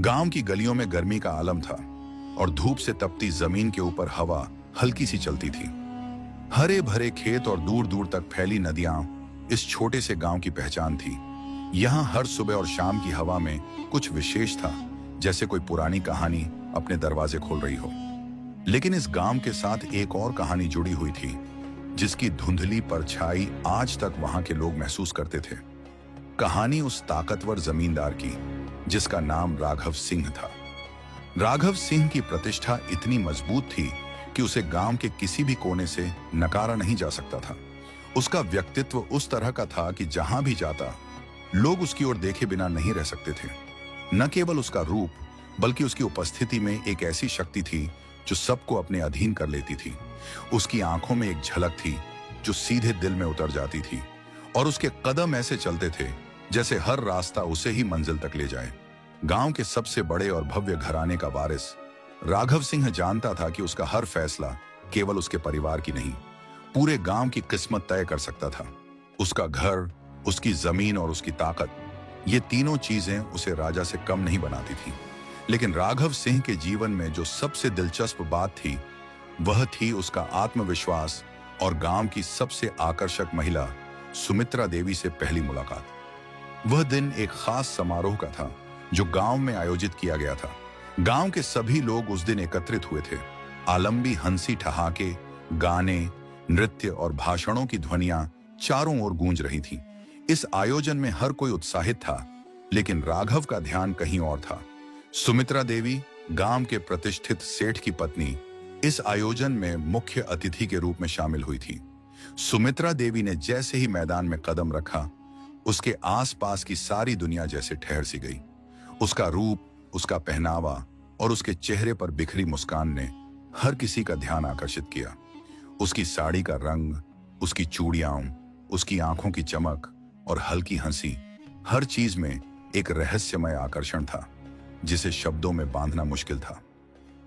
गांव की गलियों में गर्मी का आलम था और धूप से तपती जमीन के ऊपर हवा हल्की सी चलती थी। हरे भरे खेत और दूर दूर तक फैली नदियां इस छोटे से गांव की पहचान थी। यहाँ हर सुबह और शाम की हवा में कुछ विशेष था, जैसे कोई पुरानी कहानी अपने दरवाजे खोल रही हो। लेकिन इस गांव के साथ एक और कहानी जुड़ी हुई थी, जिसकी धुंधली परछाई आज तक वहां के लोग महसूस करते थे। कहानी उस ताकतवर जमींदार की जिसका नाम राघव सिंह था। राघव सिंह की प्रतिष्ठा इतनी मजबूत थी कि उसे गांव के किसी भी कोने से नकारा नहीं जा सकता था। उसका व्यक्तित्व उस तरह का था कि जहां भी जाता लोग उसकी ओर देखे बिना नहीं रह सकते थे। न केवल उसका रूप, बल्कि उसकी उपस्थिति में एक ऐसी शक्ति थी जो सबको अपने अधीन कर लेती थी। उसकी आंखों में एक झलक थी जो सीधे दिल में उतर जाती थी, और उसके कदम ऐसे चलते थे जैसे हर रास्ता उसे ही मंजिल तक ले जाए। गांव के सबसे बड़े और भव्य घराने का वारिस राघव सिंह जानता था कि उसका हर फैसला केवल उसके परिवार की नहीं, पूरे गांव की किस्मत तय कर सकता था। उसका घर, उसकी जमीन और उसकी ताकत, ये तीनों चीजें उसे राजा से कम नहीं बनाती थी। लेकिन राघव सिंह के जीवन में जो सबसे दिलचस्प बात थी, वह थी उसका आत्मविश्वास और गांव की सबसे आकर्षक महिला सुमित्रा देवी से पहली मुलाकात। वह दिन एक खास समारोह का था जो गांव में आयोजित किया गया था। गांव के सभी लोग उस दिन एकत्रित हुए थे। आलंबी हंसी ठहाके, गाने, नृत्य और भाषणों की ध्वनियां चारों ओर गूंज रही थीं। इस आयोजन में हर कोई उत्साहित था, लेकिन राघव का ध्यान कहीं और था। सुमित्रा देवी, गांव के प्रतिष्ठित सेठ की पत्नी, इस आयोजन में मुख्य अतिथि के रूप में शामिल हुई थी। सुमित्रा देवी ने जैसे ही मैदान में कदम रखा, उसके आसपास की सारी दुनिया जैसे ठहर सी गई। उसका रूप, उसका पहनावा और उसके चेहरे पर बिखरी मुस्कान ने हर किसी का ध्यान आकर्षित किया। उसकी साड़ी का रंग, उसकी चूड़ियां, उसकी आंखों की चमक और हल्की हंसी, हर चीज में एक रहस्यमय आकर्षण था जिसे शब्दों में बांधना मुश्किल था।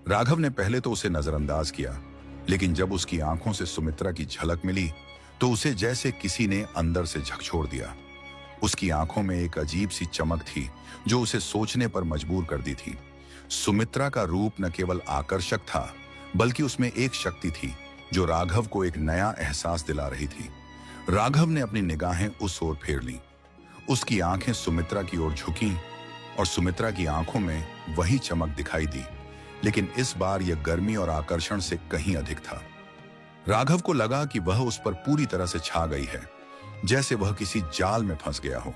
राघव ने पहले तो उसे नजरअंदाज किया, लेकिन जब उसकी आंखों से सुमित्रा की झलक मिली तो उसे जैसे किसी ने अंदर से झकझोर दिया। उसकी आंखों में एक अजीब सी चमक थी जो उसे सोचने पर मजबूर कर दी थी। सुमित्रा का रूप न केवल आकर्षक था, बल्कि उसमें एक शक्ति थी जो राघव को एक नया एहसास दिला रही थी। राघव ने अपनी निगाहें उस ओर फेर लीं। उसकी आंखें सुमित्रा की ओर झुकीं और सुमित्रा की आंखों में वही चमक दिखाई दी, लेकिन इस बार यह गर्मी और आकर्षण से कहीं अधिक था। राघव को लगा कि वह उस पर पूरी तरह से छा गई है, जैसे वह किसी जाल में फंस गया हो।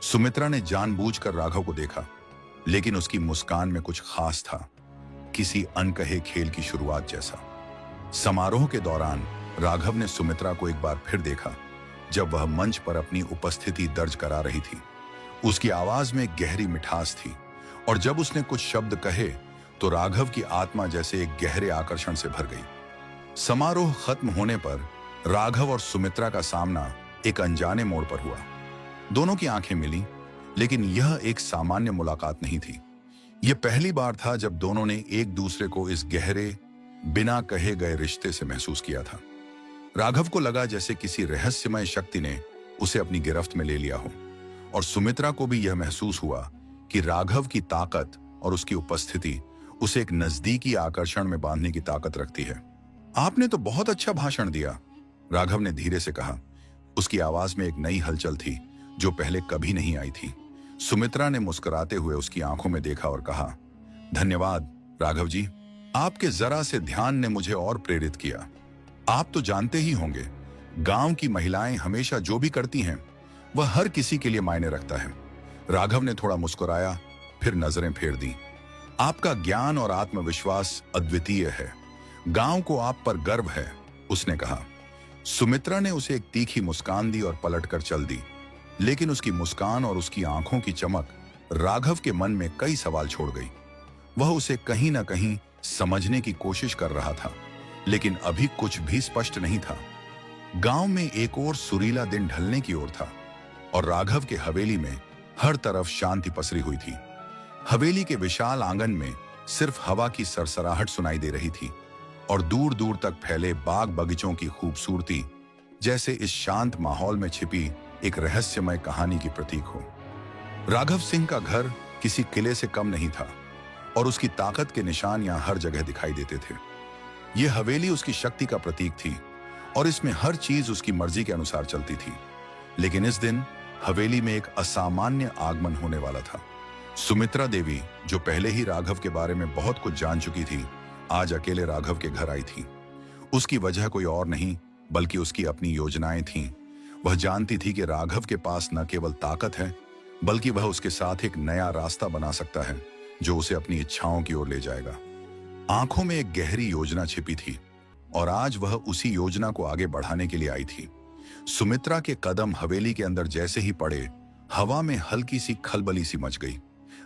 सुमित्रा ने जानबूझकर राघव को देखा, लेकिन उसकी मुस्कान में कुछ खास था, किसी अनकहे खेल की शुरुआत जैसा। समारोह के दौरान राघव ने सुमित्रा को एक बार फिर देखा, जब वह मंच पर अपनी उपस्थिति दर्ज करा रही थी। उसकी आवाज में गहरी मिठास थी, और जब उसने कुछ शब्द कहे तो राघव की आत्मा जैसे एक गहरे आकर्षण से भर गई। समारोह खत्म होने पर राघव और सुमित्रा का सामना एक अनजाने मोड़ पर हुआ। दोनों की आंखें मिली, लेकिन यह एक सामान्य मुलाकात नहीं थी। यह पहली बार था जब दोनों ने एक दूसरे को इस गहरे, बिना कहे गए रिश्ते से महसूस किया था। राघव को लगा जैसे किसी रहस्यमय शक्ति ने उसे अपनी गिरफ्त में ले लिया हो, और सुमित्रा को भी यह महसूस हुआ कि राघव की ताकत और उसकी उपस्थिति उसे एक नजदीकी आकर्षण में बांधने की ताकत रखती है। आपने तो बहुत अच्छा भाषण दिया, राघव ने धीरे से कहा। उसकी आवाज में एक नई हलचल थी जो पहले कभी नहीं आई थी। सुमित्रा ने मुस्कुराते हुए उसकी आंखों में देखा और कहा, धन्यवाद राघव जी, आपके जरा से ध्यान ने मुझे और प्रेरित किया। आप तो जानते ही होंगे, गांव की महिलाएं हमेशा जो भी करती हैं वह हर किसी के लिए मायने रखता है। राघव ने थोड़ा मुस्कुराया, फिर नजरें फेर दी। आपका ज्ञान और आत्मविश्वास अद्वितीय है, गांव को आप पर गर्व है, उसने कहा। सुमित्रा ने उसे एक तीखी मुस्कान दी और पलटकर चल दी, लेकिन उसकी मुस्कान और उसकी आंखों की चमक राघव के मन में कई सवाल छोड़ गई। वह उसे कहीं ना कहीं समझने की कोशिश कर रहा था, लेकिन अभी कुछ भी स्पष्ट नहीं था। गांव में एक और सुरीला दिन ढलने की ओर था, और राघव के हवेली में हर तरफ शांति पसरी हुई थी। हवेली के विशाल आंगन में सिर्फ हवा की सरसराहट सुनाई दे रही थी, और दूर दूर तक फैले बाग बगीचों की खूबसूरती जैसे इस शांत माहौल में छिपी एक रहस्यमय कहानी की प्रतीक हो। राघव सिंह का घर किसी किले से कम नहीं था और उसकी ताकत के निशान यहां हर जगह दिखाई देते थे। यह हवेली उसकी शक्ति का प्रतीक थी और इसमें हर चीज उसकी मर्जी के अनुसार चलती थी। लेकिन इस दिन हवेली में एक असामान्य आगमन होने वाला था। सुमित्रा देवी, जो पहले ही राघव के बारे में बहुत कुछ जान चुकी थी, आज अकेले राघव के घर आई थी। उसकी वजह कोई और नहीं बल्कि उसकी अपनी योजनाएं थीं। वह जानती थी कि राघव के पास न केवल ताकत है बल्कि वह उसके साथ एक नया रास्ता बना सकता है जो उसे अपनी इच्छाओं की ओर ले जाएगा। आंखों में एक गहरी योजना छिपी थी और आज वह उसी योजना को आगे बढ़ाने के लिए आई थी। सुमित्रा के कदम हवेली के अंदर जैसे ही पड़े, हवा में हल्की सी खलबली सी मच गई।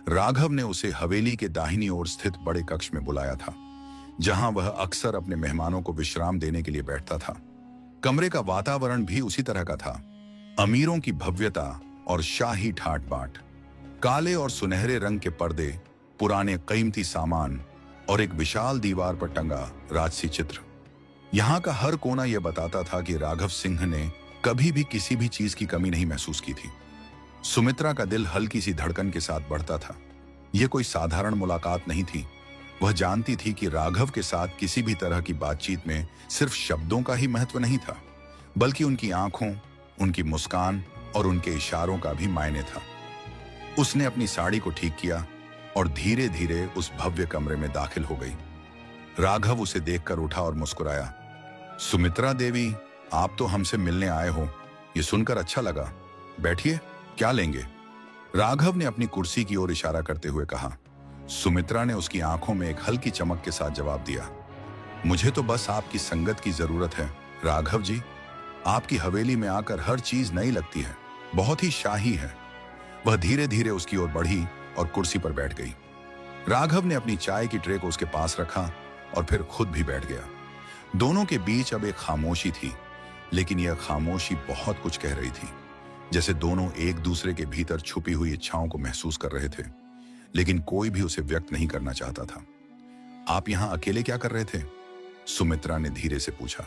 राघव ने उसे हवेली के दाहिनी ओर स्थित बड़े कक्ष में बुलाया था, जहां वह अक्सर अपने मेहमानों को विश्राम देने के लिए बैठता था। कमरे का वातावरण भी उसी तरह का था। अमीरों की भव्यता और शाही ठाट बाट, काले और सुनहरे रंग के पर्दे, पुराने कीमती सामान और एक विशाल दीवार पर टंगा राजसी चित्र। यहां का हर कोना यह बताता था कि राघव सिंह ने कभी भी किसी भी चीज की कमी नहीं महसूस की थी। सुमित्रा का दिल हल्की सी धड़कन के साथ बढ़ता था। यह कोई साधारण मुलाकात नहीं थी। वह जानती थी कि राघव के साथ किसी भी तरह की बातचीत में सिर्फ शब्दों का ही महत्व नहीं था, बल्कि उनकी आंखों, उनकी मुस्कान और उनके इशारों का भी मायने था। उसने अपनी साड़ी को ठीक किया और धीरे धीरे उस भव्य कमरे में दाखिल हो गई। राघव उसे देखकर उठा और मुस्कुराया। सुमित्रा देवी, आप तो हमसे मिलने आए हो, ये सुनकर अच्छा लगा। बैठिए, क्या लेंगे? राघव ने अपनी कुर्सी की ओर इशारा करते हुए कहा। सुमित्रा ने उसकी आंखों में एक हल्की चमक के साथ जवाब दिया, मुझे तो बस आपकी संगत की जरूरत है राघव जी। आपकी हवेली में आकर हर चीज नई लगती है, बहुत ही शाही है। वह धीरे धीरे उसकी ओर बढ़ी और कुर्सी पर बैठ गई। राघव ने अपनी चाय की ट्रे को उसके पास रखा और फिर खुद भी बैठ गया। दोनों के बीच अब एक खामोशी थी, लेकिन यह खामोशी बहुत कुछ कह रही थी। जैसे दोनों एक दूसरे के भीतर छुपी हुई इच्छाओं को महसूस कर रहे थे, लेकिन कोई भी उसे व्यक्त नहीं करना चाहता था। आप यहां अकेले क्या कर रहे थे? सुमित्रा ने धीरे से पूछा,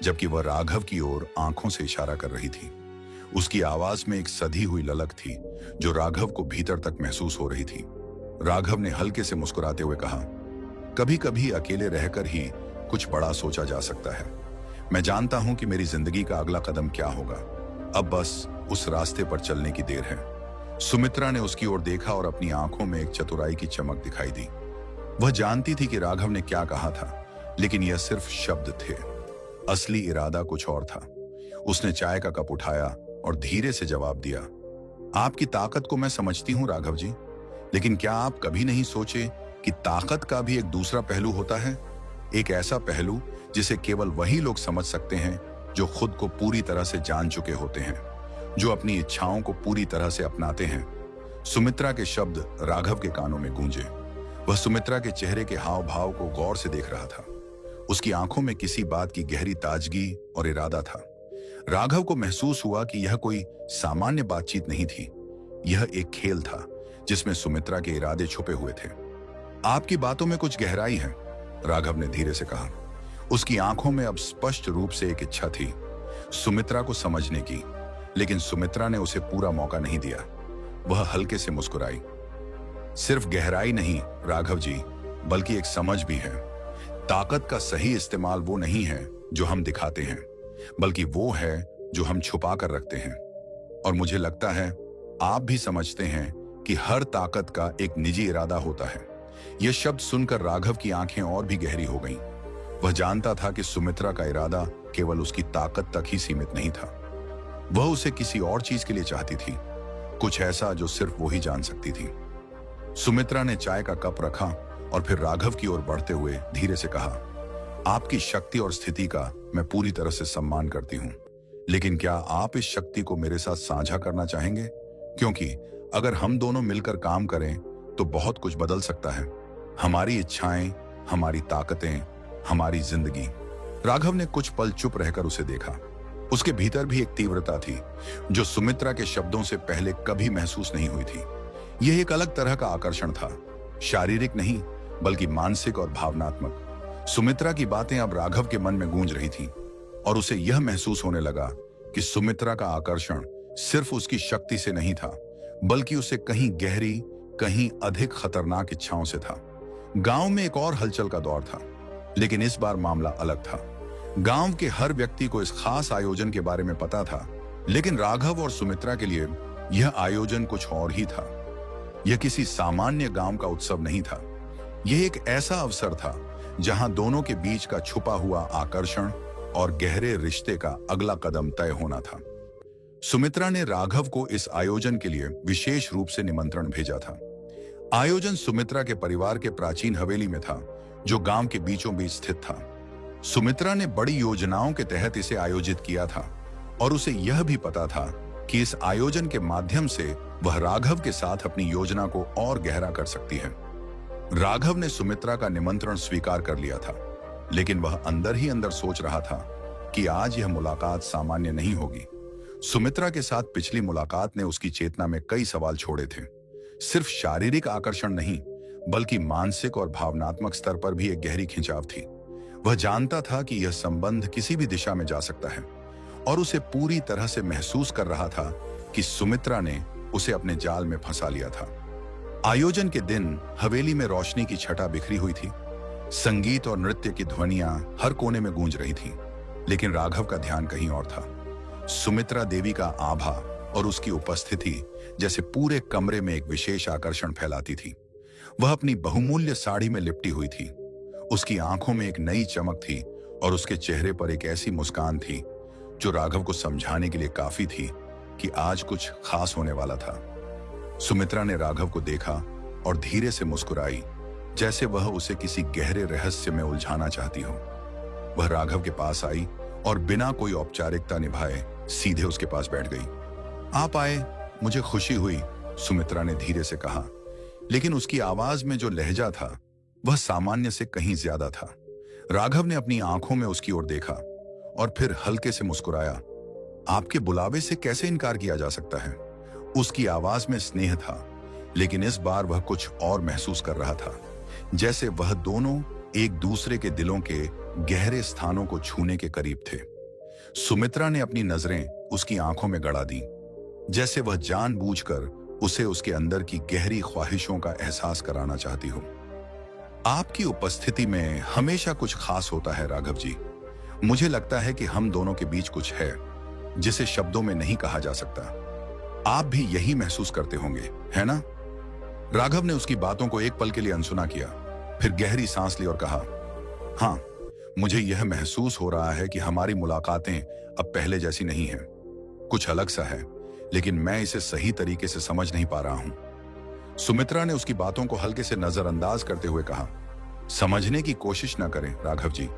जबकि वह राघव की ओर आंखों से इशारा कर रही थी। उसकी आवाज में एक सधी हुई ललक थी जो राघव को भीतर तक महसूस हो रही थी। राघव ने हल्के से मुस्कुराते हुए कहा, कभी कभी अकेले रहकर ही कुछ बड़ा सोचा जा सकता है। मैं जानता हूं कि मेरी जिंदगी का अगला कदम क्या होगा। अब बस उस रास्ते पर चलने की देर है। सुमित्रा ने उसकी ओर देखा और अपनी आंखों में एक चतुराई की चमक दिखाई दी। वह जानती थी कि राघव ने क्या कहा था, लेकिन यह सिर्फ शब्द थे। असली इरादा कुछ और था। उसने चाय का कप उठाया और धीरे से जवाब दिया, आपकी ताकत को मैं समझती हूं राघव जी, लेकिन क्या आप कभी नहीं सोचे कि ताकत का भी एक दूसरा पहलू होता है? एक ऐसा पहलू जिसे केवल वही लोग समझ सकते हैं जो खुद को पूरी तरह से जान चुके होते हैं, जो अपनी इच्छाओं को पूरी तरह से अपनाते हैं। सुमित्रा के शब्द राघव के कानों में गूंजे। वह सुमित्रा के चेहरे के हाव भाव को गौर से देख रहा था। उसकी आंखों में किसी बात की गहरी ताजगी और इरादा था। राघव को महसूस हुआ कि यह कोई सामान्य बातचीत नहीं थी। यह एक खेल था जिसमें सुमित्रा के इरादे छुपे हुए थे। आपकी बातों में कुछ गहराई है, राघव ने धीरे से कहा। उसकी आंखों में अब स्पष्ट रूप से एक इच्छा थी सुमित्रा को समझने की, लेकिन सुमित्रा ने उसे पूरा मौका नहीं दिया। वह हल्के से मुस्कुराई। सिर्फ गहराई नहीं राघव जी, बल्कि एक समझ भी है। ताकत का सही इस्तेमाल वो नहीं है जो हम दिखाते हैं, बल्कि वो है जो हम छुपा कर रखते हैं। और मुझे लगता है आप भी समझते हैं कि हर ताकत का एक निजी इरादा होता है। यह शब्द सुनकर राघव की आंखें और भी गहरी हो गईं। वह जानता था कि सुमित्रा का इरादा केवल उसकी ताकत तक ही सीमित नहीं था। वह उसे किसी और चीज के लिए चाहती थी, कुछ ऐसा जो सिर्फ वो ही जान सकती थी। सुमित्रा ने चाय का कप रखा और फिर राघव की ओर बढ़ते हुए धीरे से कहा, आपकी शक्ति और स्थिति का मैं पूरी तरह से सम्मान करती हूं, लेकिन क्या आप इस शक्ति को मेरे साथ साझा करना चाहेंगे? क्योंकि अगर हम दोनों मिलकर काम करें तो बहुत कुछ बदल सकता है। हमारी इच्छाएं, हमारी ताकतें, हमारी जिंदगी। राघव ने कुछ पल चुप रहकर उसे देखा। उसके भीतर भी एक तीव्रता थी जो सुमित्रा के शब्दों से पहले कभी महसूस नहीं हुई थी। यह एक अलग तरह का आकर्षण था, शारीरिक नहीं बल्कि मानसिक और भावनात्मक। सुमित्रा की बातें अब राघव के मन में गूंज रही थीं और उसे यह महसूस होने लगा कि सुमित्रा का आकर्षण सिर्फ उसकी शक्ति से नहीं था, बल्कि उसे कहीं गहरी, कहीं अधिक खतरनाक इच्छाओं से था। गांव में एक और हलचल का दौर था, लेकिन इस बार मामला अलग था। गांव के हर व्यक्ति को इस खास आयोजन के बारे में पता था, लेकिन राघव और सुमित्रा के लिए यह आयोजन कुछ और ही था। यह किसी सामान्य गांव का उत्सव नहीं था। यह एक ऐसा अवसर था जहां दोनों के बीच का छुपा हुआ आकर्षण और गहरे रिश्ते का अगला कदम तय होना था। सुमित्रा ने राघव को इस आयोजन के लिए विशेष रूप से निमंत्रण भेजा था। आयोजन सुमित्रा के परिवार के प्राचीन हवेली में था, जो गांव के बीचों बीच स्थित था। सुमित्रा ने बड़ी योजनाओं के तहत इसे आयोजित किया था और उसे यह भी पता था कि इस आयोजन के माध्यम से वह राघव के साथ अपनी योजना को और गहरा कर सकती है। राघव ने सुमित्रा का निमंत्रण स्वीकार कर लिया था, लेकिन वह अंदर ही अंदर सोच रहा था कि आज यह मुलाकात सामान्य नहीं होगी। सुमित्रा के साथ पिछली मुलाकात ने उसकी चेतना में कई सवाल छोड़े थे। सिर्फ शारीरिक आकर्षण नहीं, बल्कि मानसिक और भावनात्मक स्तर पर भी एक गहरी खिंचाव थी। वह जानता था कि यह संबंध किसी भी दिशा में जा सकता है और उसे पूरी तरह से महसूस कर रहा था कि सुमित्रा ने उसे अपने जाल में फंसा लिया था। आयोजन के दिन हवेली में रोशनी की छटा बिखरी हुई थी। संगीत और नृत्य की ध्वनियां हर कोने में गूंज रही थीं, लेकिन राघव का ध्यान कहीं और था। सुमित्रा देवी का आभा और उसकी उपस्थिति जैसे पूरे कमरे में एक विशेष आकर्षण फैलाती थी। वह अपनी बहुमूल्य साड़ी में लिपटी हुई थी। उसकी आंखों में एक नई चमक थी और उसके चेहरे पर एक ऐसी मुस्कान थी जो राघव को समझाने के लिए काफी थी कि आज कुछ खास होने वाला था। सुमित्रा ने राघव को देखा और धीरे से मुस्कुराई, जैसे वह उसे किसी गहरे रहस्य में उलझाना चाहती हो। वह राघव के पास आई और बिना कोई औपचारिकता निभाए सीधे उसके पास बैठ गई। आप आए, मुझे खुशी हुई, सुमित्रा ने धीरे से कहा, लेकिन उसकी आवाज में जो लहजा था वह सामान्य से कहीं ज्यादा था। राघव ने अपनी आंखों में उसकी ओर देखा और फिर हल्के से मुस्कुराया। आपके बुलावे से कैसे इनकार किया जा सकता है? उसकी आवाज में स्नेह था, लेकिन इस बार वह कुछ और महसूस कर रहा था, जैसे वह दोनों एक दूसरे के दिलों के गहरे स्थानों को छूने के करीब थे। सुमित्रा ने अपनी नजरें उसकी आंखों में गड़ा दी, जैसे वह जानबूझकर उसे उसके अंदर की गहरी ख्वाहिशों का एहसास कराना चाहती हो। आपकी उपस्थिति में हमेशा कुछ खास होता है राघव जी। मुझे लगता है कि हम दोनों के बीच कुछ है जिसे शब्दों में नहीं कहा जा सकता। आप भी यही महसूस करते होंगे, है ना? राघव ने उसकी बातों को एक पल के लिए अनसुना किया, फिर गहरी सांस ली और कहा, हाँ, मुझे यह महसूस हो रहा है कि हमारी मुलाकातें अब पहले जैसी नहीं हैं। कुछ अलग सा है, लेकिन मैं इसे सही तरीके से समझ नहीं पा रहा हूं। सुमित्रा ने उसकी बातों को हल्के से नजरअंदाज करते हुए कहा, समझने की कोशिश न करें राघव जी।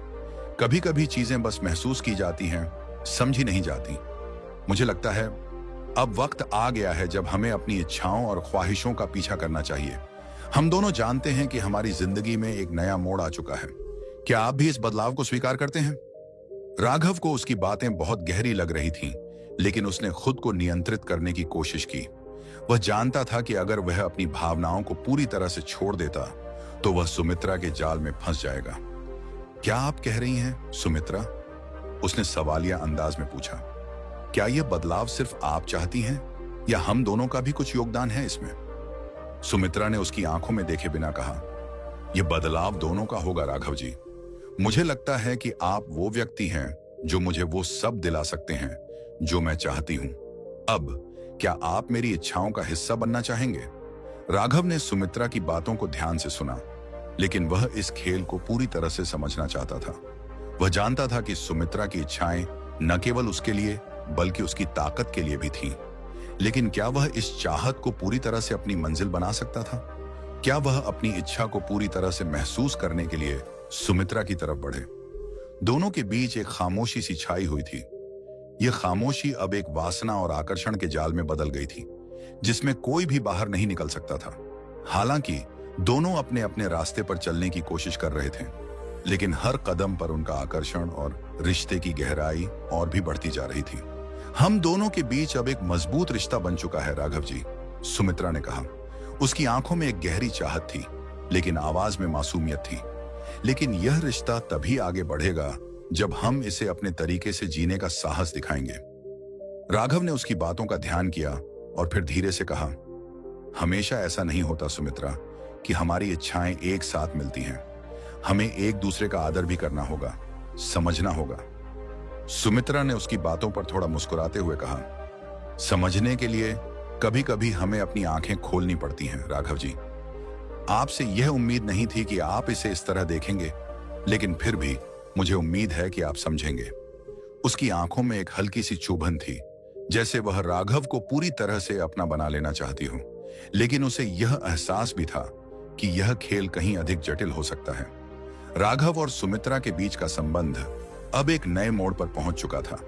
कभी कभी चीजें बस महसूस की जाती हैं, समझी नहीं जाती। मुझे लगता है अब वक्त आ गया है जब हमें अपनी इच्छाओं और ख्वाहिशों का पीछा करना चाहिए। हम दोनों जानते हैं कि हमारी जिंदगी में एक नया मोड़ आ चुका है। क्या आप भी इस बदलाव को स्वीकार करते हैं? राघव को उसकी बातें बहुत गहरी लग रही थीं, लेकिन उसने खुद को नियंत्रित करने की कोशिश की। वह जानता था कि अगर वह अपनी भावनाओं को पूरी तरह से छोड़ देता तो वह सुमित्रा के जाल में फंस जाएगा। क्या आप कह रही हैं, सुमित्रा? उसने सवालिया अंदाज में पूछा। क्या यह बदलाव सिर्फ आप चाहती हैं या हम दोनों का भी कुछ योगदान है इसमें? सुमित्रा ने उसकी आंखों में देखे बिना कहा, यह बदलाव दोनों का होगा राघव जी। मुझे लगता है कि आप वो व्यक्ति हैं जो मुझे वो सब दिला सकते हैं जो मैं चाहती हूं। अब क्या आप मेरी इच्छाओं का हिस्सा बनना चाहेंगे? राघव ने सुमित्रा की बातों को ध्यान से सुना, लेकिन वह इस खेल को पूरी तरह से समझना चाहता था। वह जानता था कि सुमित्रा की इच्छाएं न केवल उसके लिए बल्कि उसकी ताकत के लिए भी थीं। लेकिन क्या वह इस चाहत को पूरी तरह से अपनी मंजिल बना सकता था? क्या वह अपनी इच्छा को पूरी तरह से महसूस करने के लिए सुमित्रा की तरफ बढ़े? दोनों के बीच एक खामोशी सी छाई हुई थी। यह खामोशी अब एक वासना और आकर्षण के जाल में बदल गई थी, जिसमें कोई भी बाहर नहीं निकल सकता था। हालांकि दोनों अपने अपने रास्ते पर चलने की कोशिश कर रहे थे, लेकिन हर कदम पर उनका आकर्षण और रिश्ते की गहराई और भी बढ़ती जा रही थी। हम दोनों के बीच अब एक मजबूत रिश्ता बन चुका है राघव जी, सुमित्रा ने कहा। उसकी आंखों में एक गहरी चाहत थी, लेकिन आवाज में मासूमियत थी। लेकिन यह रिश्ता तभी आगे बढ़ेगा जब हम इसे अपने तरीके से जीने का साहस दिखाएंगे। राघव ने उसकी बातों का ध्यान किया और फिर धीरे से कहा, हमेशा ऐसा नहीं होता सुमित्रा कि हमारी इच्छाएं एक साथ मिलती हैं। हमें एक दूसरे का आदर भी करना होगा, समझना होगा। सुमित्रा ने उसकी बातों पर थोड़ा मुस्कुराते हुए कहा, समझने के लिए कभी कभी हमें अपनी आंखें खोलनी पड़ती हैं राघव जी। आपसे यह उम्मीद नहीं थी कि आप इसे इस तरह देखेंगे, लेकिन फिर भी मुझे उम्मीद है कि आप समझेंगे। उसकी आंखों में एक हल्की सी चुभन थी, जैसे वह राघव को पूरी तरह से अपना बना लेना चाहती हो, लेकिन उसे यह एहसास भी था कि यह खेल कहीं अधिक जटिल हो सकता है। राघव और सुमित्रा के बीच का संबंध अब एक नए मोड़ पर पहुंच चुका था।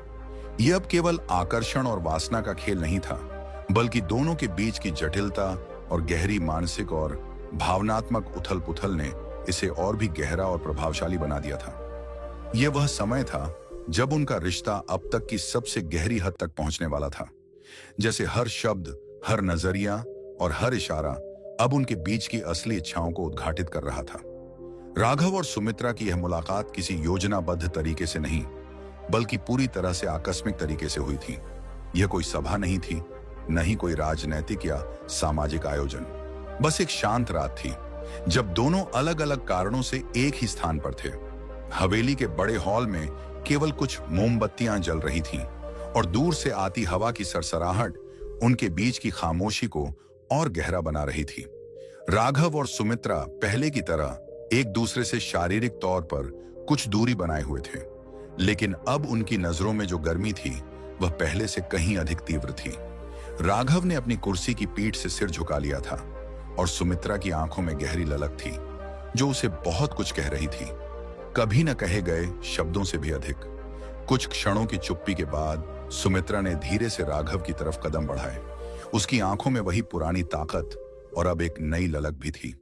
यह अब केवल आकर्षण और वासना का खेल नहीं था, बल्कि दोनों के बीच की जटिलता और गहरी मानसिक और भावनात्मक उथल पुथल ने इसे और भी गहरा और प्रभावशाली बना दिया था। यह वह समय था जब उनका रिश्ता अब तक की सबसे गहरी हद तक पहुंचने वाला था। जैसे हर शब्द, हर नजरिया और हर इशारा अब उनके बीच की असली इच्छाओं को उद्घाटित कर रहा था। राघव और सुमित्रा की यह मुलाकात किसी योजनाबद्ध तरीके से नहीं, बल्कि पूरी तरह से आकस्मिक तरीके से हुई थी। यह कोई सभा नहीं थी, न ही कोई राजनैतिक या सामाजिक आयोजन। बस एक शांत रात थी, जब दोनों अलग अलग कारणों से एक ही स्थान पर थे। हवेली के बड़े हॉल में केवल कुछ मोमबत्तियां जल रही थीं, और दूर से आती हवा की सरसराहट उनके बीच की खामोशी को और गहरा बना रही थी। राघव और सुमित्रा पहले की तरह एक दूसरे से शारीरिक तौर पर कुछ दूरी बनाए हुए थे, लेकिन अब उनकी नजरों में जो गर्मी थी वह पहले से कहीं अधिक तीव्र थी। राघव ने अपनी कुर्सी की पीठ से सिर झुका लिया था, और सुमित्रा की आंखों में गहरी ललक थी, जो उसे बहुत कुछ कह रही थी, कभी न कहे गए शब्दों से भी अधिक। कुछ क्षणों की चुप्पी के बाद सुमित्रा ने धीरे से राघव की तरफ कदम बढ़ाए। उसकी आंखों में वही पुरानी ताकत और अब एक नई ललक भी थी।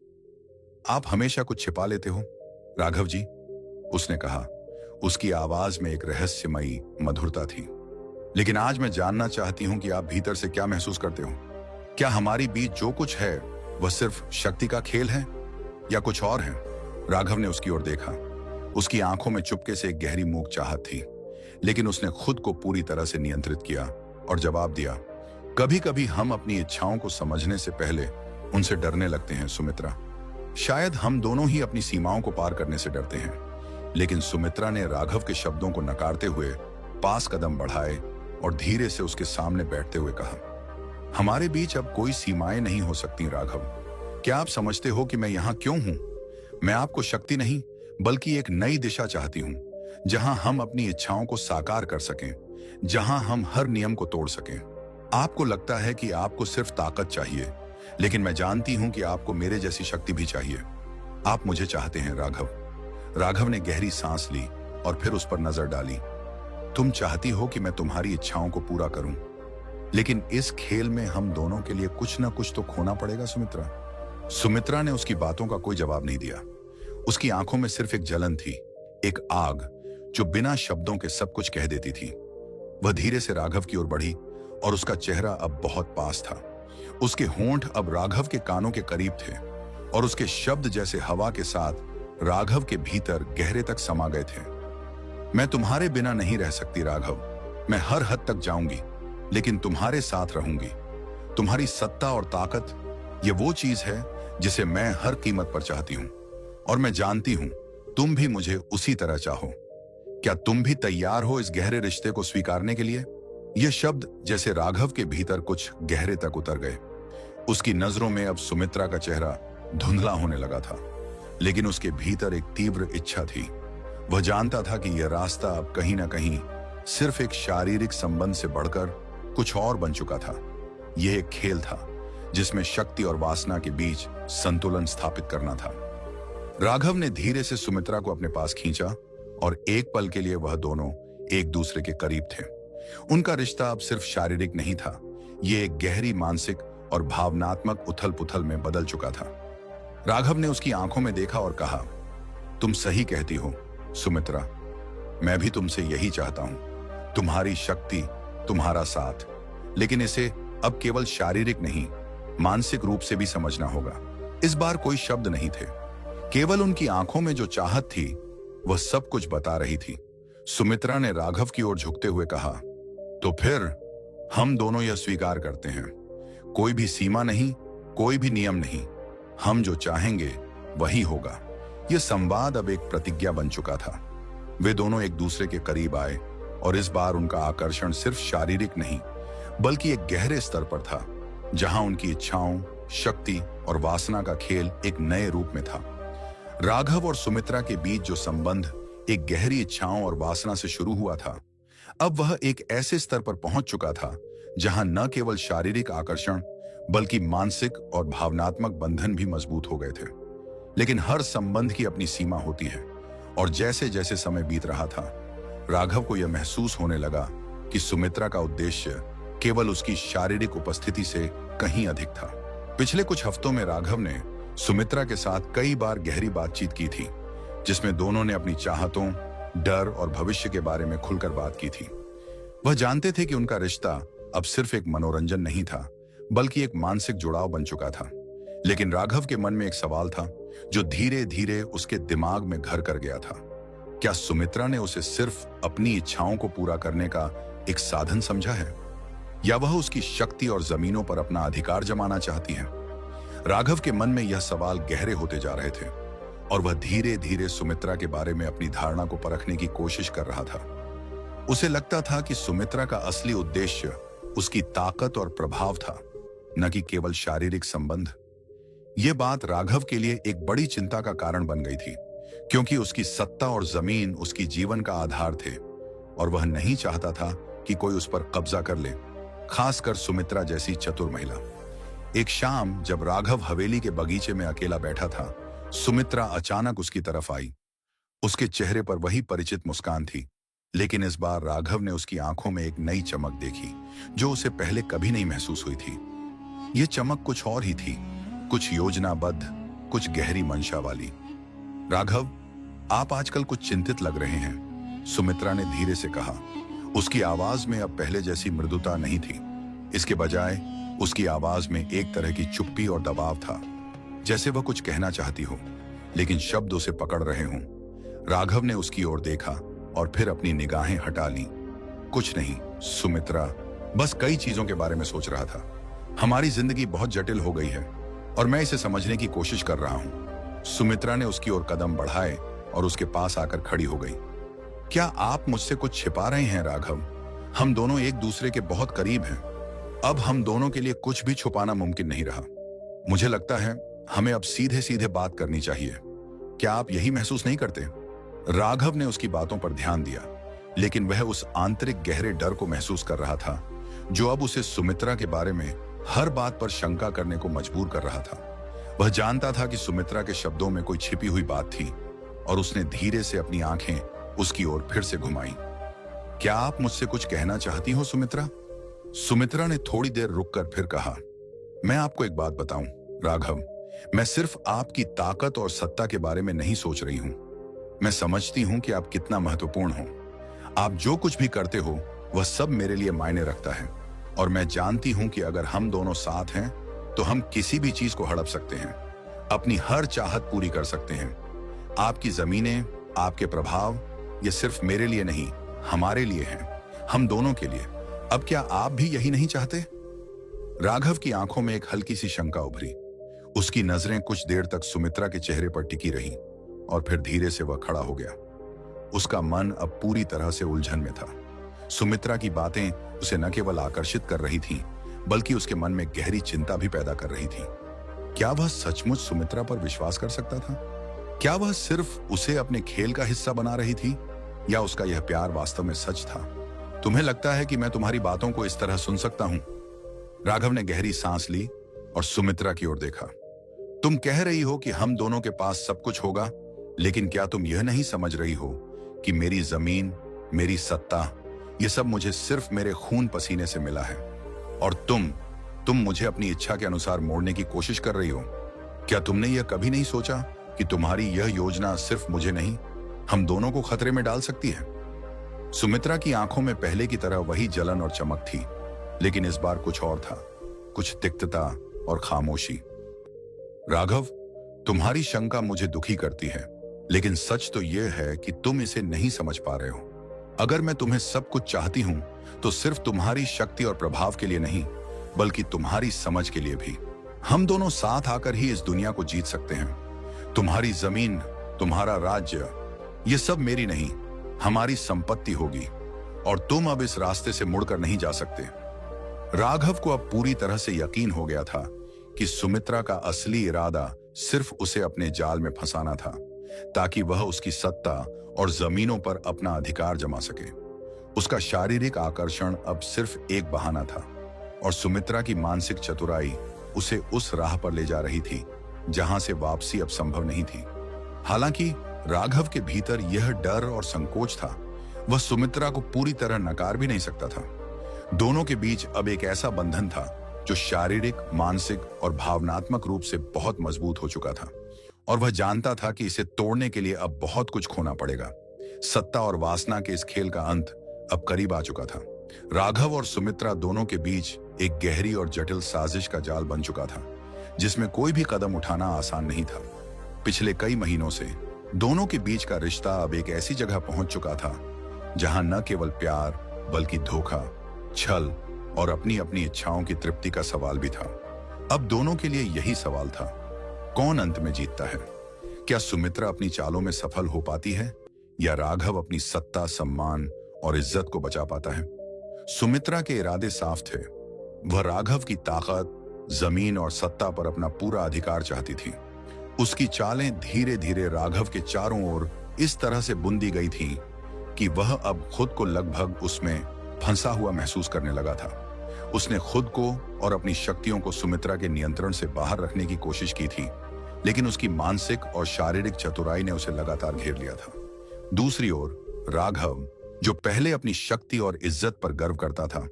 आप हमेशा कुछ छिपा लेते हो राघव जी, उसने कहा। उसकी आवाज में एक रहस्यमयी मधुरता थी। लेकिन आज मैं जानना चाहती हूं कि आप भीतर से क्या महसूस करते हो। क्या हमारी बीच जो कुछ है वह सिर्फ शक्ति का खेल है या कुछ और है? राघव ने उसकी ओर देखा। उसकी आंखों में चुपके से एक गहरी मूक चाहत थी, लेकिन उसने खुद को पूरी तरह से नियंत्रित किया और जवाब दिया, कभी कभी हम अपनी इच्छाओं को समझने से पहले उनसे डरने लगते हैं सुमित्रा। शायद हम दोनों ही अपनी सीमाओं को पार करने से डरते हैं। लेकिन सुमित्रा ने राघव के शब्दों को नकारते हुए पास कदम बढ़ाए और धीरे से उसके सामने बैठते हुए कहा, हमारे बीच अब कोई सीमाएं नहीं हो सकती राघव। क्या आप समझते हो कि मैं यहां क्यों हूं? मैं आपको शक्ति नहीं, बल्कि एक नई दिशा चाहती हूं, जहां हम अपनी इच्छाओं को साकार कर सकें, जहां हम हर नियम को तोड़ सकें। आपको लगता है कि आपको सिर्फ ताकत चाहिए, लेकिन मैं जानती हूं कि आपको मेरे जैसी शक्ति भी चाहिए। आप मुझे चाहते हैं राघव। राघव ने गहरी सांस ली और फिर उस पर नजर डाली। तुम चाहती हो कि मैं तुम्हारी इच्छाओं को पूरा करूं, लेकिन इस खेल में हम दोनों के लिए कुछ ना कुछ तो खोना पड़ेगा सुमित्रा। सुमित्रा ने उसकी बातों का कोई जवाब नहीं दिया। उसकी आंखों में सिर्फ एक जलन थी, एक आग जो बिना शब्दों के सब कुछ कह देती थी। वह धीरे से राघव की ओर बढ़ी और उसका चेहरा अब बहुत पास था। उसके होंठ अब राघव के कानों के करीब थे और उसके शब्द जैसे हवा के साथ राघव के भीतर गहरे तक समा गए थे। मैं तुम्हारे बिना नहीं रह सकती राघव। मैं हर हद तक जाऊंगी, लेकिन तुम्हारे साथ रहूंगी। तुम्हारी सत्ता और ताकत, ये वो चीज है जिसे मैं हर कीमत पर चाहती हूं, और मैं जानती हूं तुम भी मुझे उसी तरह चाहो। क्या तुम भी तैयार हो इस गहरे रिश्ते को स्वीकारने के लिए? ये शब्द जैसे राघव के भीतर कुछ गहरे तक उतर गए। उसकी नजरों में अब सुमित्रा का चेहरा धुंधला होने लगा था, लेकिन उसके भीतर एक तीव्र इच्छा थी। वह जानता था कि यह रास्ता अब कहीं ना कहीं सिर्फ एक शारीरिक संबंध से बढ़कर कुछ और बन चुका था। यह एक खेल था जिसमें शक्ति और वासना के बीच संतुलन स्थापित करना था। राघव ने धीरे से सुमित्रा को अपने पास खींचा और एक पल के लिए वह दोनों एक दूसरे के करीब थे। उनका रिश्ता अब सिर्फ शारीरिक नहीं था, यह एक गहरी मानसिक और भावनात्मक उथल पुथल में बदल चुका था। राघव ने उसकी आंखों में देखा और कहा, तुम सही कहती हो सुमित्रा, मैं भी तुमसे यही चाहता हूं। तुम्हारी शक्ति, तुम्हारा साथ, लेकिन इसे अब केवल शारीरिक नहीं, मानसिक रूप से भी समझना होगा। इस बार कोई शब्द नहीं थे, केवल उनकी आंखों में जो चाहत थी वह सब कुछ बता रही थी। सुमित्रा ने राघव की ओर झुकते हुए कहा, तो फिर हम दोनों यह स्वीकार करते हैं, कोई भी सीमा नहीं, कोई भी नियम नहीं, हम जो चाहेंगे वही होगा। यह संवाद अब एक प्रतिज्ञा बन चुका था। वे दोनों एक दूसरे के करीब आए और इस बार उनका आकर्षण सिर्फ शारीरिक नहीं बल्कि एक गहरे स्तर पर था, जहां उनकी इच्छाओं, शक्ति और वासना का खेल एक नए रूप में था। राघव और सुमित्रा के बीच जो संबंध एक गहरी इच्छाओं और वासना से शुरू हुआ था, अब वह एक ऐसे स्तर पर पहुंच चुका था जहां न केवल शारीरिक आकर्षण बल्कि मानसिक और भावनात्मक बंधन भी मजबूत हो गए थे। लेकिन हर संबंध की अपनी सीमा होती है और जैसे जैसे समय बीत रहा था, राघव को यह महसूस होने लगा कि सुमित्रा का उद्देश्य केवल उसकी शारीरिक उपस्थिति से कहीं अधिक था। पिछले कुछ हफ्तों में राघव ने सुमित्रा के साथ कई बार गहरी बातचीत की थी, जिसमें दोनों ने अपनी चाहतों, डर और भविष्य के बारे में खुलकर बात की थी। वह जानते थे कि उनका रिश्ता अब सिर्फ एक मनोरंजन नहीं था बल्कि एक मानसिक जुड़ाव बन चुका था। लेकिन राघव के मन में एक सवाल था जो धीरे धीरे उसके दिमाग में घर कर गया था। क्या सुमित्रा ने उसे सिर्फ अपनी इच्छाओं को पूरा करने का एक साधन समझा है, या वह उसकी शक्ति और जमीनों पर अपना अधिकार जमाना चाहती है? राघव के मन में यह सवाल गहरे होते जा रहे थे और वह धीरे धीरे सुमित्रा के बारे में अपनी धारणा को परखने की कोशिश कर रहा था। उसे लगता था कि सुमित्रा का असली उद्देश्य उसकी ताकत और प्रभाव था, न कि केवल शारीरिक संबंध। यह बात राघव के लिए एक बड़ी चिंता का कारण बन गई थी, क्योंकि उसकी सत्ता और जमीन उसकी जीवन का आधार थे और वह नहीं चाहता था कि कोई उस पर कब्जा कर ले, खासकर सुमित्रा जैसी चतुर महिला। एक शाम जब राघव हवेली के बगीचे में अकेला बैठा था, सुमित्रा अचानक उसकी तरफ आई। उसके चेहरे पर वही परिचित मुस्कान थी, लेकिन इस बार राघव ने उसकी आंखों में एक नई चमक देखी जो उसे पहले कभी नहीं महसूस हुई थी। यह चमक कुछ और ही थी, कुछ योजनाबद्ध, कुछ गहरी मंशा वाली। राघव, आप आजकल कुछ चिंतित लग रहे हैं, सुमित्रा ने धीरे से कहा। उसकी आवाज में अब पहले जैसी मृदुता नहीं थी। इसके बजाय उसकी आवाज में एक तरह की चुप्पी और दबाव था, जैसे वह कुछ कहना चाहती हो लेकिन शब्द उसे पकड़ रहे हों। राघव ने उसकी ओर देखा और फिर अपनी निगाहें हटा लीं। कुछ नहीं सुमित्रा, बस कई चीजों के बारे में सोच रहा था। हमारी जिंदगी बहुत जटिल हो गई है और मैं इसे समझने की कोशिश कर रहा हूं। सुमित्रा ने उसकी ओर कदम बढ़ाए और उसके पास आकर खड़ी हो गई। क्या आप मुझसे कुछ छिपा रहे हैं राघव? हम दोनों एक दूसरे के बहुत करीब हैं। अब हम दोनों के लिए कुछ भी छुपाना मुमकिन नहीं रहा। मुझे लगता है हमें अब सीधे सीधे बात करनी चाहिए। क्या आप यही महसूस नहीं करते? राघव ने उसकी बातों पर ध्यान दिया, लेकिन वह उस आंतरिक गहरे डर को महसूस कर रहा था जो अब उसे सुमित्रा के बारे में हर बात पर शंका करने को मजबूर कर रहा था। वह जानता था कि सुमित्रा के शब्दों में कोई छिपी हुई बात थी और उसने धीरे से अपनी आंखें उसकी ओर फिर से घुमाई। क्या आप मुझसे कुछ कहना चाहती हो सुमित्रा? सुमित्रा ने थोड़ी देर रुककर फिर कहा, मैं आपको एक बात बताऊं राघव, मैं सिर्फ आपकी ताकत और सत्ता के बारे में नहीं सोच रही हूं। मैं समझती हूं कि आप कितना महत्वपूर्ण हो। आप जो कुछ भी करते हो वह सब मेरे लिए मायने रखता है और मैं जानती हूं कि अगर हम दोनों साथ हैं तो हम किसी भी चीज को हड़प सकते हैं, अपनी हर चाहत पूरी कर सकते हैं। आपकी जमीनें, आपके प्रभाव, ये सिर्फ मेरे लिए नहीं, हमारे लिए हैं, हम दोनों के लिए। अब क्या आप भी यही नहीं चाहते? राघव की आंखों में एक हल्की सी शंका उभरी। उसकी नजरें कुछ देर तक सुमित्रा के चेहरे पर टिकी रहीं और फिर धीरे से वह खड़ा हो गया। उसका मन अब पूरी तरह से उलझन में था। सुमित्रा की बातें उसे न केवल आकर्षित कर रही थीं, बल्कि उसके मन में गहरी चिंता भी पैदा कर रही थी। क्या वह सचमुच सुमित्रा पर विश्वास कर सकता था? क्या वह सिर्फ उसे अपने खेल का हिस्सा बना रही थी, या उसका यह प्यार वास्तव में सच था? तुम्हें लगता है कि मैं तुम्हारी बातों को इस तरह सुन सकता हूं? राघव ने गहरी सांस ली और सुमित्रा की ओर देखा। तुम कह रही हो कि हम दोनों के पास सब कुछ होगा, लेकिन क्या तुम यह नहीं समझ रही हो कि मेरी जमीन, मेरी सत्ता, यह सब मुझे सिर्फ मेरे खून पसीने से मिला है, और तुम मुझे अपनी इच्छा के अनुसार मोड़ने की कोशिश कर रही हो? क्या तुमने यह कभी नहीं सोचा कि तुम्हारी यह योजना सिर्फ मुझे नहीं, हम दोनों को खतरे में डाल सकती है? सुमित्रा की आंखों में पहले की तरह वही जलन और चमक थी, लेकिन इस बार कुछ और था, कुछ तिक्तता और खामोशी। राघव, तुम्हारी शंका मुझे दुखी करती है, लेकिन सच तो यह है कि तुम इसे नहीं समझ पा रहे हो। अगर मैं तुम्हें सब कुछ चाहती हूं तो सिर्फ तुम्हारी शक्ति और प्रभाव के लिए नहीं, बल्कि तुम्हारी समझ के लिए भी। हम दोनों साथ आकर ही इस दुनिया को जीत सकते हैं। तुम्हारी जमीन, तुम्हारा राज्य, ये सब मेरी नहीं, हमारी संपत्ति होगी और तुम अब इस रास्ते से मुड़कर नहीं जा सकते। राघव को अब पूरी तरह से यकीन हो गया था कि सुमित्रा का असली इरादा सिर्फ उसे अपने जाल में फंसाना था, ताकि वह उसकी सत्ता और जमीनों पर अपना अधिकार जमा सके। उसका शारीरिक आकर्षण अब सिर्फ एक बहाना था और सुमित्रा की मानसिक चतुराई उसे उस राह पर ले जा रही थी जहां से वापसी अब संभव नहीं थी। हालांकि राघव के भीतर यह डर और संकोच था, वह सुमित्रा को पूरी तरह नकार भी नहीं सकता था। दोनों के बीच अब एक ऐसा बंधन था जो शारीरिक, मानसिक और भावनात्मक रूप से बहुत मजबूत हो चुका था और वह जानता था कि इसे तोड़ने के लिए अब बहुत कुछ खोना पड़ेगा। सत्ता और वासना के इस खेल का अंत अब करीब आ चुका था। राघव और सुमित्रा दोनों के बीच एक गहरी और जटिल साजिश का जाल बन चुका था, जिसमें कोई भी कदम उठाना आसान नहीं था। पिछले कई महीनों से दोनों के बीच का रिश्ता अब एक ऐसी जगह पहुंच चुका था जहां न केवल प्यार बल्कि धोखा, छल और अपनी अपनी इच्छाओं की तृप्ति का सवाल भी था। अब दोनों के लिए यही सवाल था, कौन अंत में जीतता है? क्या सुमित्रा अपनी चालों में सफल हो पाती है या राघव अपनी सत्ता, सम्मान और इज्जत को बचा पाता है? सुमित्रा के इरादे साफ थे। वह राघव की ताकत, जमीन और सत्ता पर अपना पूरा अधिकार चाहती थी। उसकी चालें धीरे धीरे राघव के चारों ओर इस तरह से बुन दी गई थीं कि वह अब खुद को लगभग उसमें फंसा हुआ महसूस करने लगा था। उसने खुद को और अपनी शक्तियों को सुमित्रा के नियंत्रण से बाहर रखने की कोशिश की थी, लेकिन उसकी मानसिक और शारीरिक चतुराई ने उसे लगातार घेर लिया था। दूसरी ओर राघव, जो पहले अपनी शक्ति और इज्जत पर गर्व करता था,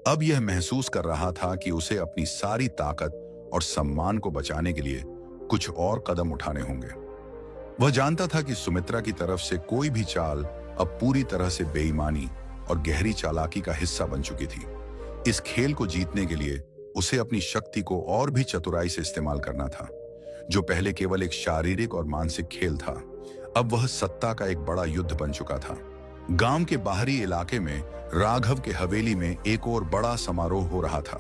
अब यह महसूस कर रहा था कि उसे अपनी सारी ताकत और सम्मान को बचाने के लिए कुछ और कदम उठाने होंगे। वह जानता था कि सुमित्रा की तरफ से कोई भी चाल अब पूरी तरह से बेईमानी और गहरी चालाकी का हिस्सा बन चुकी थी। इस खेल को जीतने के लिए उसे अपनी शक्ति को और भी चतुराई से इस्तेमाल करना था। जो पहले केवल एक शारीरिक और मानसिक खेल था, अब वह सत्ता का एक बड़ा युद्ध बन चुका था। गांव के बाहरी इलाके में राघव के हवेली में एक और बड़ा समारोह हो रहा था।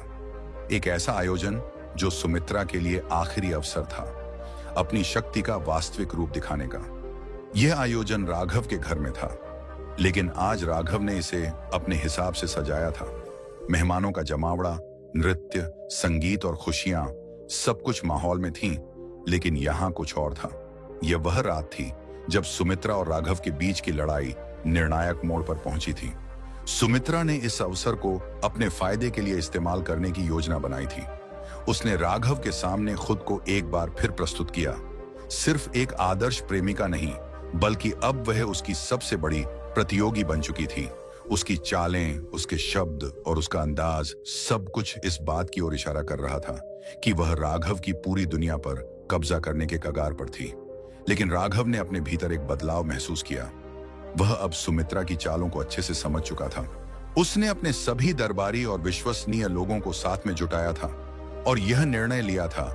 एक ऐसा आयोजन जो सुमित्रा के लिए आखिरी अवसर था अपनी शक्ति का वास्तविक रूप दिखाने का। यह आयोजन राघव के घर में था, लेकिन आज राघव ने इसे अपने हिसाब से सजाया था। मेहमानों का जमावड़ा, नृत्य, संगीत और खुशियां, सब कुछ माहौल में थीं, लेकिन यहां कुछ और था। यह वह रात थी जब सुमित्रा और राघव के बीच की लड़ाई निर्णायक मोड़ पर पहुंची थी। सुमित्रा ने इस अवसर को अपने फायदे के लिए इस्तेमाल करने की योजना बनाई थी। उसने राघव के सामने खुद को एक बार फिर प्रस्तुत किया, सिर्फ एक आदर्श प्रेमिका नहीं, बल्कि अब वह उसकी सबसे बड़ी प्रतियोगी बन चुकी थी। उसकी चालें, उसके शब्द और उसका अंदाज, सब कुछ इस बात की ओर इशारा कर रहा था कि वह राघव की पूरी दुनिया पर कब्जा करने के कगार पर थी। लेकिन राघव ने अपने भीतर एक बदलाव महसूस किया। वह अब सुमित्रा की चालों को अच्छे से समझ चुका था। उसने अपने सभी दरबारी और विश्वसनीय लोगों को साथ में जुटाया था और यह निर्णय लिया था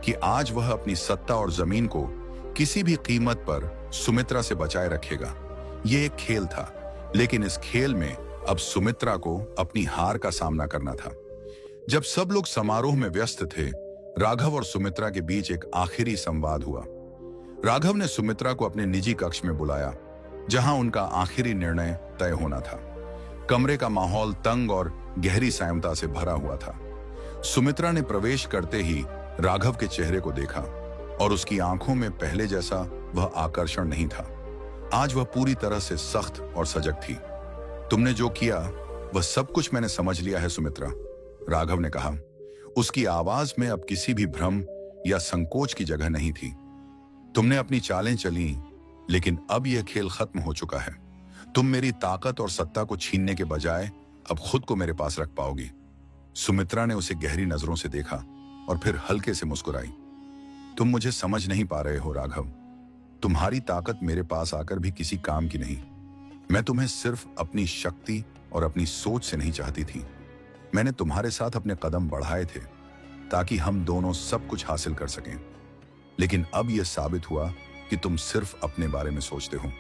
कि आज वह अपनी सत्ता और जमीन को किसी भी कीमत पर सुमित्रा से बचाए रखेगा। यह एक खेल था, लेकिन इस खेल में अब सुमित्रा को अपनी हार का सामना करना था। जब सब लोग समारोह में व्यस्त थे, राघव और सुमित्रा के बीच एक आखिरी संवाद हुआ। राघव ने सुमित्रा को अपने निजी कक्ष में बुलाया, जहां उनका आखिरी निर्णय तय होना था। कमरे का माहौल तंग और गहरी संयमता से भरा हुआ था। सुमित्रा ने प्रवेश करते ही राघव के चेहरे को देखा और उसकी आंखों में पहले जैसा वह आकर्षण नहीं था। आज वह पूरी तरह से सख्त और सजग थी। तुमने जो किया वह सब कुछ मैंने समझ लिया है सुमित्रा, राघव ने कहा। उसकी आवाज में अब किसी भी भ्रम या संकोच की जगह नहीं थी। तुमने अपनी चालें चली, लेकिन अब यह खेल खत्म हो चुका है। तुम मेरी ताकत और सत्ता को छीनने के बजाय अब खुद को मेरे पास रख पाओगी। सुमित्रा ने उसे गहरी नजरों से देखा और फिर हल्के से मुस्कुराई। तुम मुझे समझ नहीं पा रहे हो राघव। तुम्हारी ताकत मेरे पास आकर भी किसी काम की नहीं। मैं तुम्हें सिर्फ अपनी शक्ति और अपनी सोच से नहीं चाहती थी। मैंने तुम्हारे साथ अपने कदम बढ़ाए थे ताकि हम दोनों सब कुछ हासिल कर सकें, लेकिन अब यह साबित हुआ कि तुम सिर्फ अपने बारे में सोचते हो।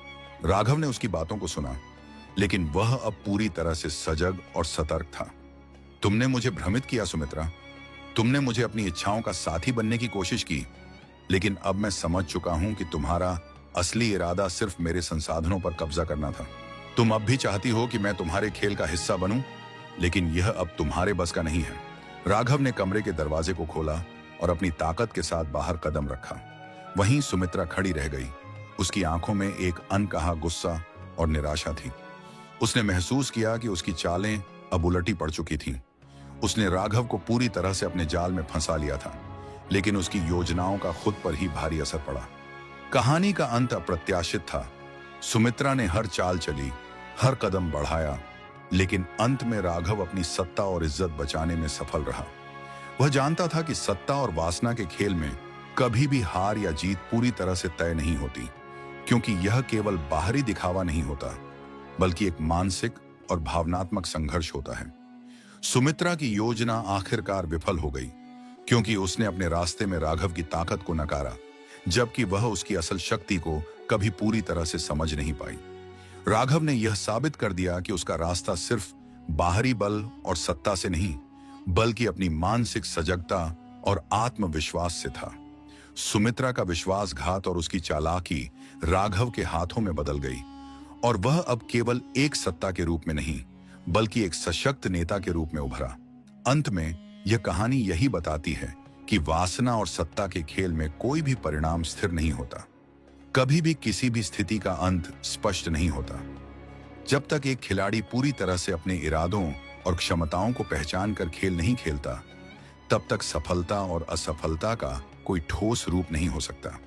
राघव ने उसकी बातों को सुना, लेकिन वह अब पूरी तरह से सजग और सतर्क था। तुमने मुझे भ्रमित किया सुमित्रा। तुमने मुझे अपनी इच्छाओं का साथी बनने की कोशिश की, लेकिन अब मैं समझ चुका हूं कि तुम्हारा असली इरादा सिर्फ मेरे संसाधनों पर कब्जा करना था। तुम अब भी चाहती हो कि मैं तुम्हारे खेल का हिस्सा बनूं, लेकिन यह अब तुम्हारे बस का नहीं है। राघव ने कमरे के दरवाजे को खोला और अपनी ताकत के साथ बाहर कदम रखा। वहीं सुमित्रा खड़ी रह गई। उसकी आंखों में एक अनकहा गुस्सा और निराशा थी। उसने महसूस किया कि उसकी चालें अब उलटी पड़ चुकी थीं। उसने राघव को पूरी तरह से अपने जाल में फंसा लिया था, लेकिन उसकी योजनाओं का खुद पर ही भारी असर पड़ा। कहानी का अंत अप्रत्याशित था। सुमित्रा ने हर चाल चली, हर कदम बढ़ाया, लेकिन अंत में राघव अपनी सत्ता और इज्जत बचाने में सफल रहा। वह जानता था कि सत्ता और वासना के खेल में कभी भी हार या जीत पूरी तरह से तय नहीं होती, क्योंकि यह केवल बाहरी दिखावा नहीं होता, बल्कि एक मानसिक और भावनात्मक संघर्ष होता है। सुमित्रा की योजना आखिरकार विफल हो गई, क्योंकि उसने अपने रास्ते में राघव की ताकत को नकारा, जबकि वह उसकी असल शक्ति को कभी पूरी तरह से समझ नहीं पाई। राघव ने यह साबित कर दिया कि उसका रास्ता सिर्फ बाहरी बल और सत्ता से नहीं, बल्कि अपनी मानसिक सजगता और आत्मविश्वास से था। सुमित्रा का विश्वासघात और उसकी चालाकी राघव के हाथों में बदल गई, और वह अब केवल एक सत्ता के रूप में नहीं, बल्कि एक सशक्त नेता के रूप में उभरा। अंत में यह कहानी यही बताती है कि वासना और सत्ता के खेल में कोई भी परिणाम स्थिर नहीं होता। कभी भी किसी भी स्थिति का अंत स्पष्ट नहीं होता। जब तक एक खिलाड़ी पूरी तरह से अपने इरादों और क्षमताओं को पहचान कर खेल नहीं खेलता, तब तक सफलता और असफलता का कोई ठोस रूप नहीं हो सकता।